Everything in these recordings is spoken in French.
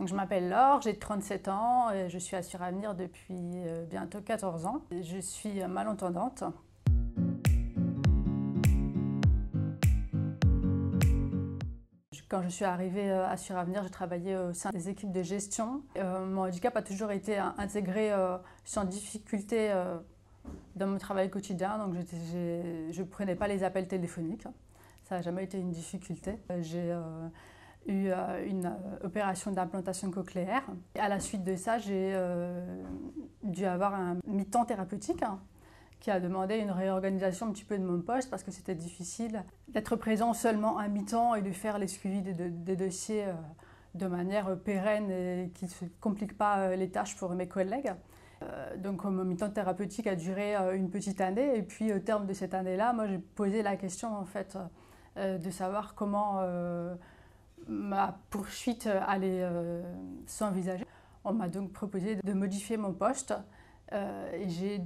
Donc, je m'appelle Laure, j'ai 37 ans et je suis à Suravenir depuis bientôt 14 ans. Je suis malentendante. Quand je suis arrivée à Suravenir, je travaillais au sein des équipes de gestion. Mon handicap a toujours été intégré sans difficulté dans mon travail quotidien, donc je ne prenais pas les appels téléphoniques. Ça n'a jamais été une difficulté. J'ai eu une opération d'implantation cochléaire. Et à la suite de ça, j'ai dû avoir un mi-temps thérapeutique qui a demandé une réorganisation un petit peu de mon poste parce que c'était difficile d'être présent seulement à mi-temps et de faire les suivis des dossiers de manière pérenne et qui ne se complique pas les tâches pour mes collègues. Donc mon mi-temps thérapeutique a duré une petite année et puis au terme de cette année-là, moi j'ai posé la question en fait de savoir comment ma poursuite allait s'envisager. On m'a donc proposé de modifier mon poste et j'ai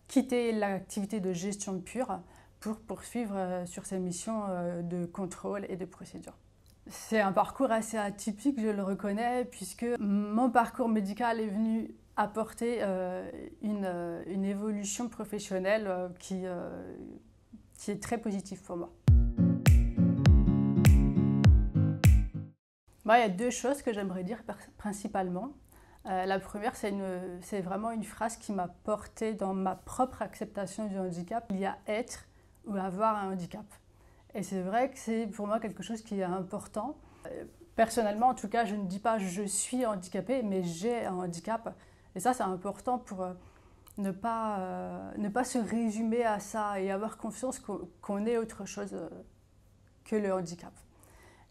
quitté l'activité de gestion pure pour poursuivre sur ces missions de contrôle et de procédure. C'est un parcours assez atypique, je le reconnais, puisque mon parcours médical est venu apporter une évolution professionnelle qui est très positive pour moi. Moi, il y a deux choses que j'aimerais dire principalement. La première, c'est vraiment une phrase qui m'a portée dans ma propre acceptation du handicap. Il y a être ou avoir un handicap. Et c'est vrai que c'est pour moi quelque chose qui est important. Personnellement, en tout cas, je ne dis pas je suis handicapée, mais j'ai un handicap. Et ça, c'est important pour ne pas se résumer à ça et avoir confiance qu'on est autre chose que le handicap.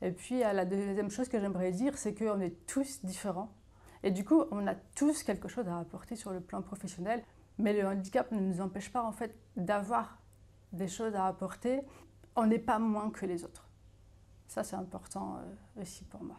Et puis, la deuxième chose que j'aimerais dire, c'est qu'on est tous différents. Et du coup, on a tous quelque chose à apporter sur le plan professionnel, mais le handicap ne nous empêche pas en fait d'avoir des choses à apporter. On n'est pas moins que les autres. Ça, c'est important aussi pour moi.